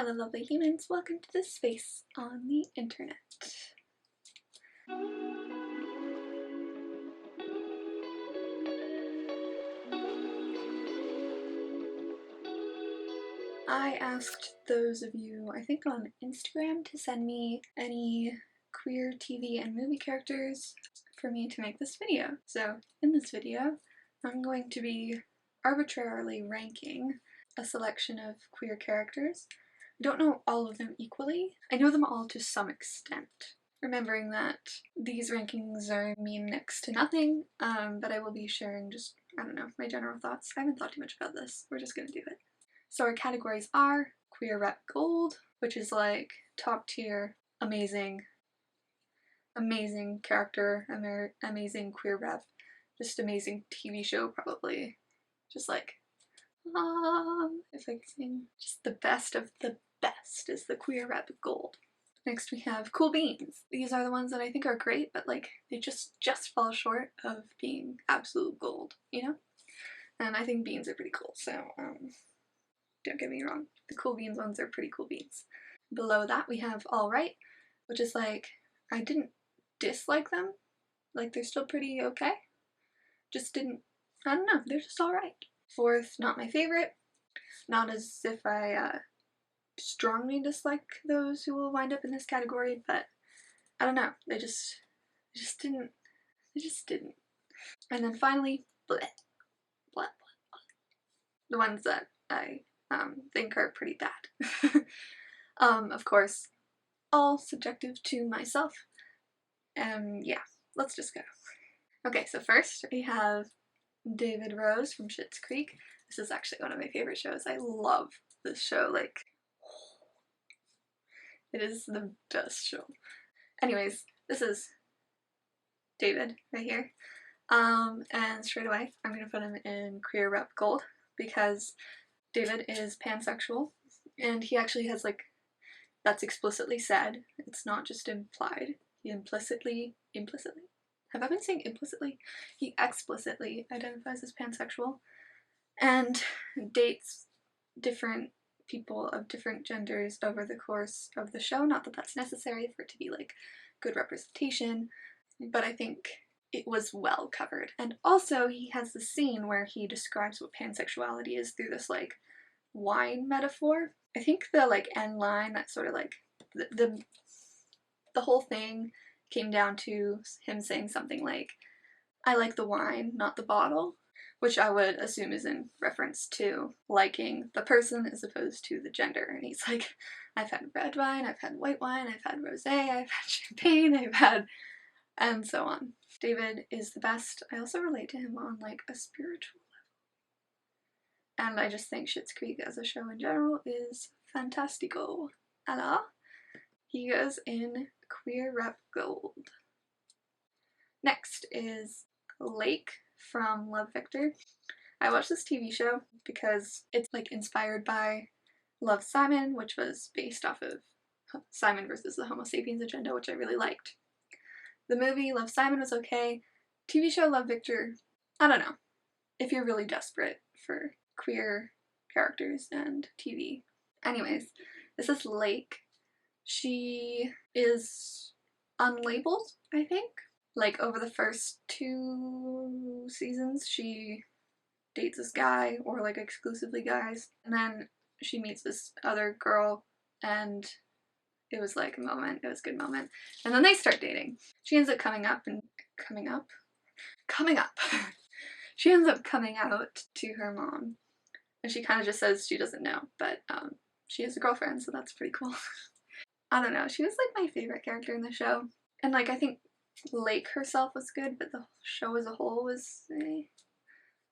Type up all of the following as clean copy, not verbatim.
Hello lovely humans, welcome to this space on the internet. I asked those of you, I think on Instagram, to send me any queer TV and movie characters for me to make this video. So in this video, I'm going to be arbitrarily ranking a selection of queer characters. I don't know all of them equally. I know them all to some extent. Remembering that these rankings mean next to nothing, but I will be sharing just, I don't know, my general thoughts. I haven't thought too much about this. We're just gonna do it. So our categories are Queer Rep Gold, which is like top tier, amazing character, amazing queer rep, just amazing TV show probably. Just like, if I can sing, just the best of the best is the Queer Rep Gold. Next we have Cool Beans. These are the ones that I think are great, but like they just fall short of being absolute gold, you know? And I think beans are pretty cool, so don't get me wrong. The Cool Beans ones are pretty cool beans. Below that we have All Right, which is like, I didn't dislike them. Like they're still pretty okay. Just didn't, I don't know, they're just alright. Fourth, Not My Favorite. Not as if I strongly dislike those who will wind up in this category, but I don't know, they just didn't. And then finally, bleh, bleh, bleh. The ones that I think are pretty bad. Of course, all subjective to myself. Yeah, let's just go. Okay, so first we have David Rose from Schitt's Creek. This is actually one of my favorite shows. I love this show, like, it is the best show. Anyways, this is David right here. And straight away, I'm gonna put him in Queer Rep Gold because David is pansexual, and he actually has, like, that's explicitly said. It's not just implied. He implicitly, have I been saying implicitly? He explicitly identifies as pansexual and dates different people of different genders over the course of the show. Not that that's necessary for it to be like good representation, but I think it was well covered. And also he has the scene where he describes what pansexuality is through this like wine metaphor. I think the like end line, that sort of like the whole thing came down to him saying something like, I like the wine, not the bottle, which I would assume is in reference to liking the person as opposed to the gender. And he's like, I've had red wine, I've had white wine, I've had rosé, I've had champagne, I've had, and so on. David is the best. I also relate to him on like a spiritual level. And I just think Schitt's Creek as a show in general is fantastico. Allah. He goes in Queer Rep Gold. Next is Lake from Love, Victor. I watched this TV show because it's like inspired by Love, Simon, which was based off of Simon versus the Homo sapiens agenda, which I really liked. The movie Love, Simon was okay. TV show Love, Victor, I don't know. If you're really desperate for queer characters and TV. Anyways, this is Lake. She is unlabeled, I think. Like over the first 2 seasons, she dates this guy, or like exclusively guys, and then she meets this other girl, and it was like a moment, it was a good moment, and then they start dating. She ends up coming up. She ends up coming out to her mom, and she kind of just says she doesn't know, but she has a girlfriend, so that's pretty cool. I don't know, she was like my favorite character in the show, and like I think Lake herself was good, but the show as a whole was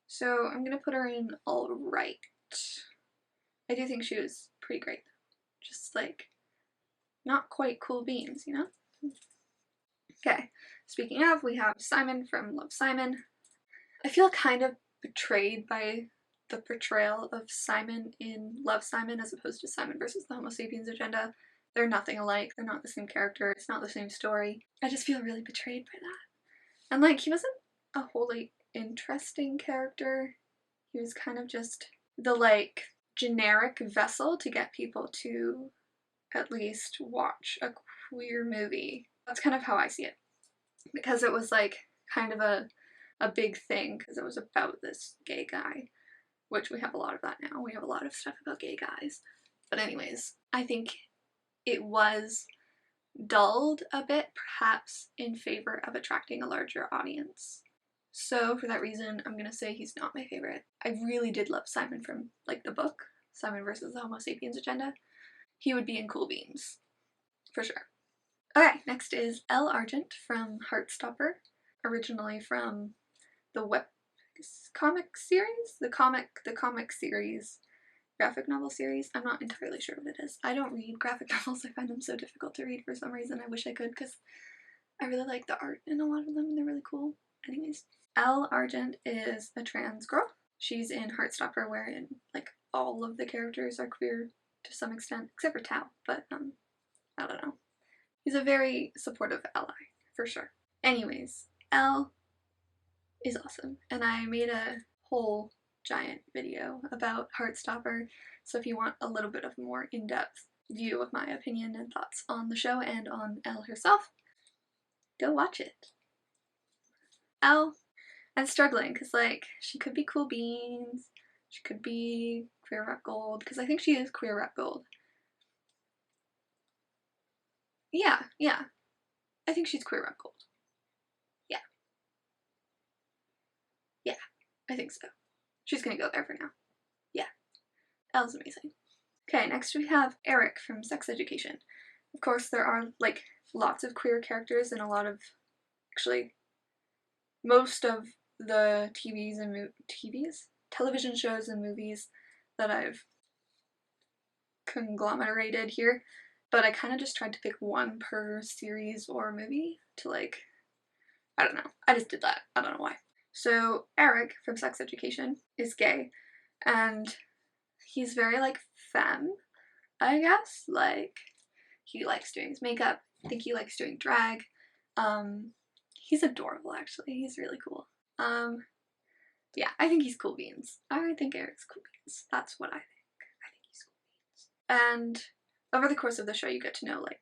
so I'm gonna put her in All Right. I do think she was pretty great, just like not quite Cool Beans, you know? Okay, speaking of, we have Simon from Love, Simon. I feel kind of betrayed by the portrayal of Simon in Love, Simon as opposed to Simon versus the Homo sapiens agenda. They're nothing alike, they're not the same character, it's not the same story. I just feel really betrayed by that. And like, he wasn't a wholly interesting character. He was kind of just the like generic vessel to get people to at least watch a queer movie. That's kind of how I see it, because it was like kind of a big thing because it was about this gay guy, which we have a lot of that now. We have a lot of stuff about gay guys. But anyways, I think it was dulled a bit, perhaps in favor of attracting a larger audience. So for that reason, I'm gonna say he's not my favorite. I really did love Simon from like the book, Simon versus the Homo sapiens agenda. He would be in Cool Beans, for sure. Okay, next is Elle Argent from Heartstopper, originally from the web comic series? The comic series, graphic novel series. I'm not entirely sure what it is. I don't read graphic novels. I find them so difficult to read for some reason. I wish I could because I really like the art in a lot of them and they're really cool. Anyways, Elle Argent is a trans girl. She's in Heartstopper, wherein like all of the characters are queer to some extent, except for Tao, but I don't know. He's a very supportive ally, for sure. Anyways, Elle is awesome, and I made a whole giant video about Heartstopper, so if you want a little bit of more in-depth view of my opinion and thoughts on the show and on Elle herself, go watch it. Elle, I'm struggling because like she could be Cool Beans, she could be Queer Rep Gold, because I think she is Queer Rep Gold. Yeah, I think she's Queer Rep Gold. Yeah, I think so. She's gonna go there for now. Yeah, Elle's amazing. Okay, next we have Eric from Sex Education. Of course, there are like lots of queer characters in a lot of, actually, most of the television shows and movies that I've conglomerated here, but I kind of just tried to pick one per series or movie to like, I don't know. I just did that. I don't know why. So Eric from Sex Education is gay, and he's very like femme, I guess. Like, he likes doing his makeup. I think he likes doing drag. He's adorable, actually. He's really cool. Yeah, I think he's Cool Beans. I think Eric's Cool Beans. That's what I think. I think he's Cool Beans. And over the course of the show, you get to know like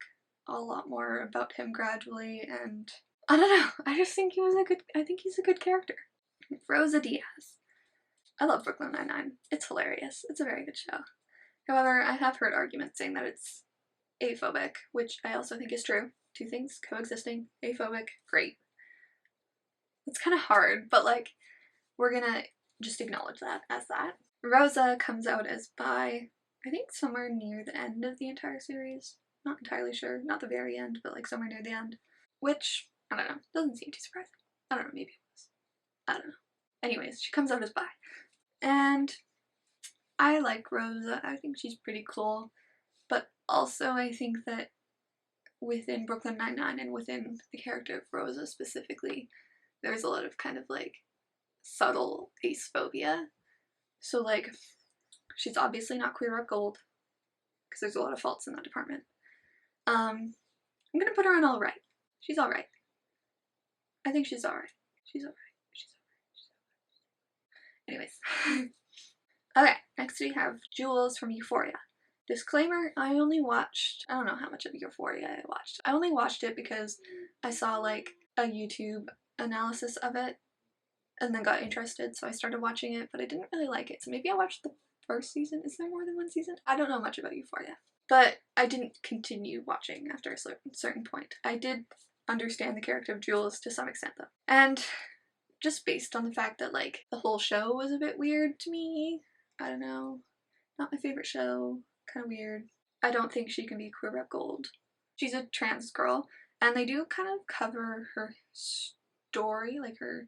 a lot more about him gradually, and I don't know. I just think I think he's a good character. Rosa Diaz. I love Brooklyn Nine-Nine. It's hilarious. It's a very good show. However, I have heard arguments saying that it's aphobic, which I also think is true. Two things coexisting. Aphobic, great. It's kind of hard, but like, we're gonna just acknowledge that as that. Rosa comes out as bi, I think somewhere near the end of the entire series. Not entirely sure. Not the very end, but like somewhere near the end. Which, I don't know, doesn't seem too surprising. I don't know, maybe it was. I don't know. Anyways, she comes out as bi. And I like Rosa. I think she's pretty cool. But also I think that within Brooklyn Nine-Nine and within the character of Rosa specifically, there's a lot of kind of like subtle acephobia. So like, she's obviously not Queer Rep Gold, because there's a lot of faults in that department. I'm gonna put her on alright. She's alright. I think she's alright. She's alright. Anyways. Okay, next we have Jules from Euphoria. Disclaimer, I only watched, I don't know how much of Euphoria I watched. I only watched it because I saw like a YouTube analysis of it and then got interested, so I started watching it, but I didn't really like it. So maybe I watched the first season. Is there more than one season? I don't know much about Euphoria. But I didn't continue watching after a certain point. I did understand the character of Jules to some extent though. And just based on the fact that like the whole show was a bit weird to me. I don't know. Not my favorite show. Kind of weird. I don't think she can be Queer Rep Gold. She's a trans girl, and they do kind of cover her story, like her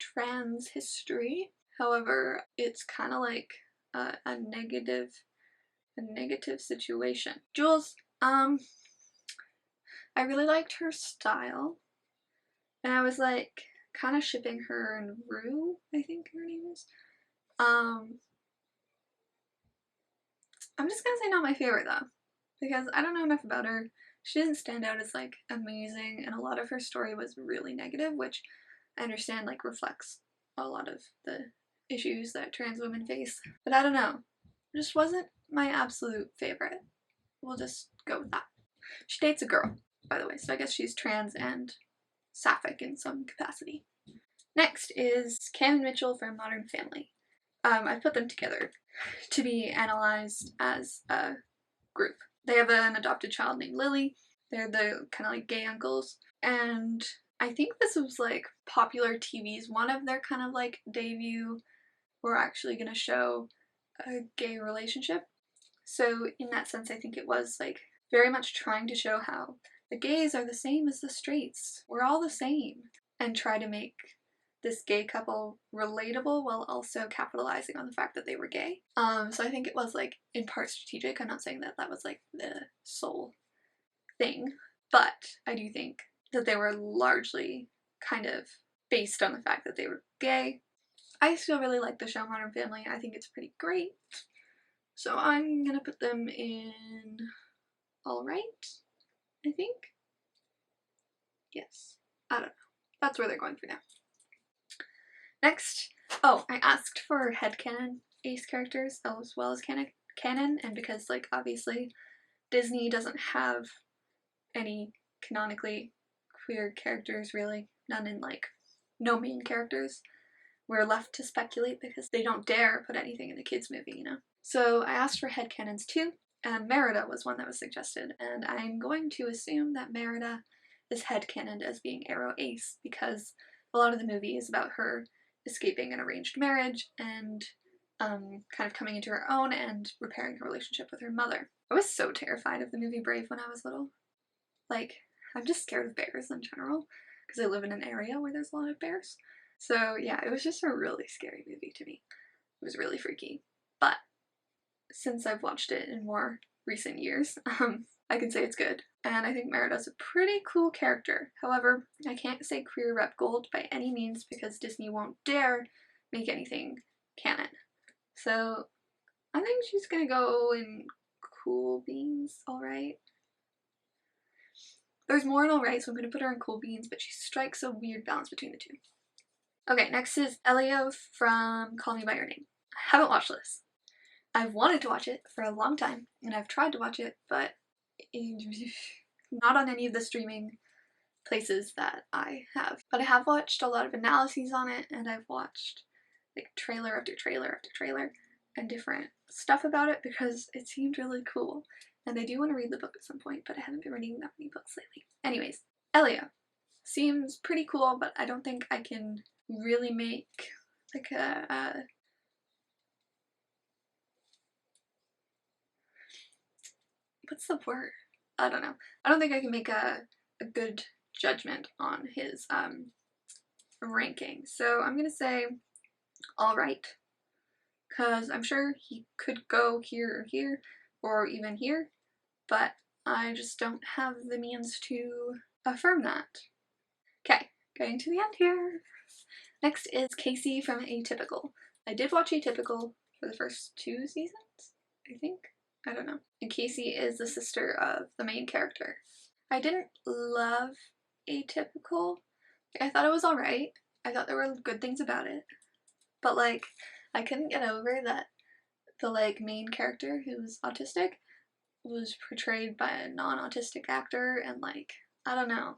trans history. However, it's kind of like a negative situation. Jules, I really liked her style, and I was like kind of shipping her and Rue, I think her name is. I'm just gonna say not my favorite though, because I don't know enough about her. She doesn't stand out as like amazing, and a lot of her story was really negative, which I understand like reflects a lot of the issues that trans women face. But I don't know. just wasn't my absolute favorite. We'll just go with that. She dates a girl, by the way, so I guess she's trans and sapphic in some capacity. Next is Cam and Mitchell from Modern Family. I put them together to be analyzed as a group. They have an adopted child named Lily. They're the kind of like gay uncles. And I think this was like Popular TV's one of their kind of like debut. We're actually going to show a gay relationship. So in that sense, I think it was like very much trying to show how the gays are the same as the straights. We're all the same. And try to make this gay couple relatable while also capitalizing on the fact that they were gay. So I think it was like in part strategic. I'm not saying that that was like the sole thing, but I do think that they were largely kind of based on the fact that they were gay. I still really like the show Modern Family. I think it's pretty great. So I'm gonna put them in alright, I think. Yes. I don't know. That's where they're going for now. Next, oh, I asked for headcanon ace characters as well as canon, and because, like, obviously Disney doesn't have any canonically queer characters, really, none in, like, no main characters, we're left to speculate because they don't dare put anything in a kids movie, you know? So I asked for headcanons too, and Merida was one that was suggested, and I'm going to assume that Merida is headcanoned as being Aro Ace because a lot of the movie is about her escaping an arranged marriage and kind of coming into her own and repairing her relationship with her mother. I was so terrified of the movie Brave when I was little. Like, I'm just scared of bears in general because I live in an area where there's a lot of bears. So yeah, it was just a really scary movie to me. It was really freaky. But since I've watched it in more recent years, I can say it's good. And I think Merida's a pretty cool character. However, I can't say queer rep gold by any means because Disney won't dare make anything canon. So I think she's gonna go in cool beans, alright. There's more in alright, so I'm gonna put her in cool beans, but she strikes a weird balance between the two. Okay, next is Elio from Call Me By Your Name. I haven't watched this. I've wanted to watch it for a long time, and I've tried to watch it, but not on any of the streaming places that I have. But I have watched a lot of analyses on it, and I've watched like trailer after trailer after trailer and different stuff about it because it seemed really cool. And I do want to read the book at some point, but I haven't been reading that many books lately. Anyways, Elio seems pretty cool, but I don't think I can really make like a what's the word? I don't know. I don't think I can make a good judgment on his ranking. So I'm gonna say alright, because I'm sure he could go here or even here, but I just don't have the means to affirm that. Okay, getting to the end here. Next is Casey from Atypical. I did watch Atypical for the first 2 seasons, I think. I don't know. And Casey is the sister of the main character. I didn't love Atypical. I thought it was alright. I thought there were good things about it. But like, I couldn't get over that the like main character who was autistic was portrayed by a non-autistic actor, and like, I don't know.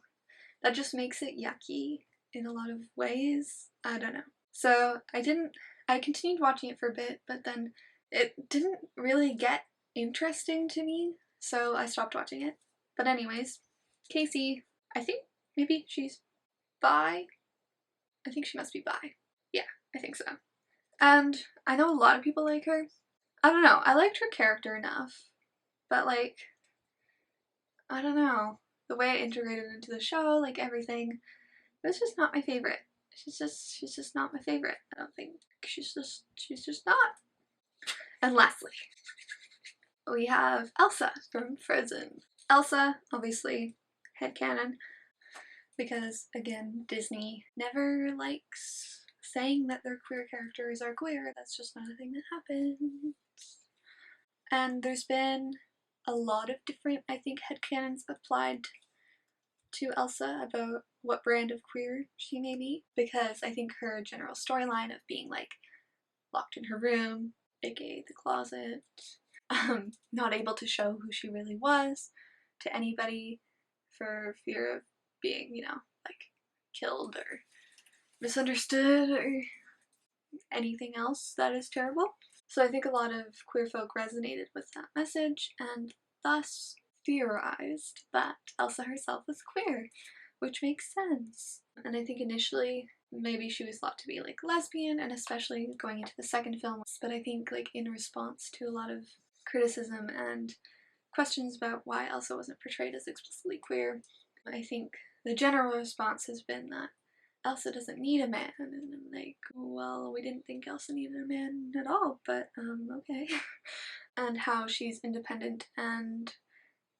That just makes it yucky in a lot of ways. I don't know. So I continued watching it for a bit, but then it didn't really get interesting to me, so I stopped watching it. But anyways, Casey, I think maybe she's bi? I think she must be bi. Yeah, I think so. And I know a lot of people like her. I don't know, I liked her character enough, but like, I don't know, the way I integrated into the show, like everything, it was just not my favorite. She's just not my favorite. I don't think she's just not. And lastly, we have Elsa from Frozen. Elsa, obviously, headcanon, because again, Disney never likes saying that their queer characters are queer. That's just not a thing that happens. And there's been a lot of different, I think, headcanons applied to Elsa about what brand of queer she may be, because I think her general storyline of being like locked in her room aka the closet, not able to show who she really was to anybody for fear of being, you know, like killed or misunderstood or anything else that is terrible. So I think a lot of queer folk resonated with that message and thus theorized that Elsa herself was queer, which makes sense. And I think initially maybe she was thought to be like lesbian, and especially going into the second film, but I think like in response to a lot of criticism and questions about why Elsa wasn't portrayed as explicitly queer, I think the general response has been that Elsa doesn't need a man, and I'm like, well, we didn't think Elsa needed a man at all, but okay. And how she's independent and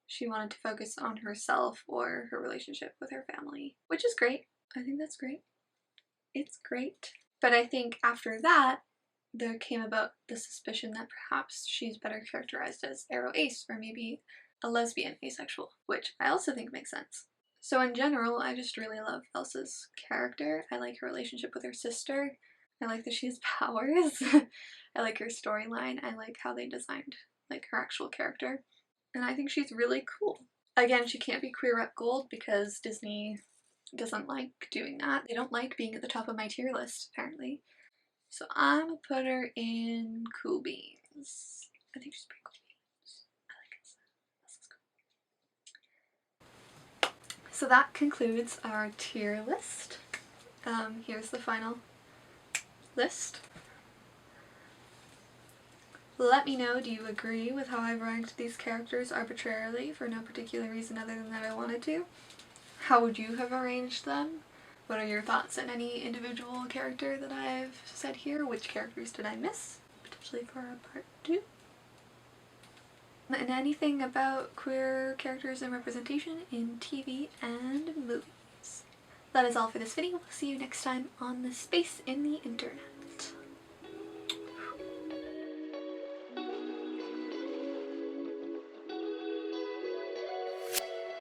she wanted to focus on herself or her relationship with her family, which is great. I think that's great. It's great. But I think after that, there came about the suspicion that perhaps she's better characterized as aro-ace, or maybe a lesbian asexual, which I also think makes sense. So in general, I just really love Elsa's character. I like her relationship with her sister. I like that she has powers. I like her storyline. I like how they designed like her actual character. And I think she's really cool. Again, she can't be queer rep gold because Disney doesn't like doing that. They don't like being at the top of my tier list, apparently. So I'm gonna put her in cool beans. I think she's pretty cool beans. I like it. So that concludes our tier list. Here's the final list. Let me know, do you agree with how I've ranked these characters arbitrarily for no particular reason other than that I wanted to? How would you have arranged them? What are your thoughts on any individual character that I've said here? Which characters did I miss? Potentially for a part 2. And anything about queer characters and representation in TV and movies. That is all for this video. We'll see you next time on the space in the internet.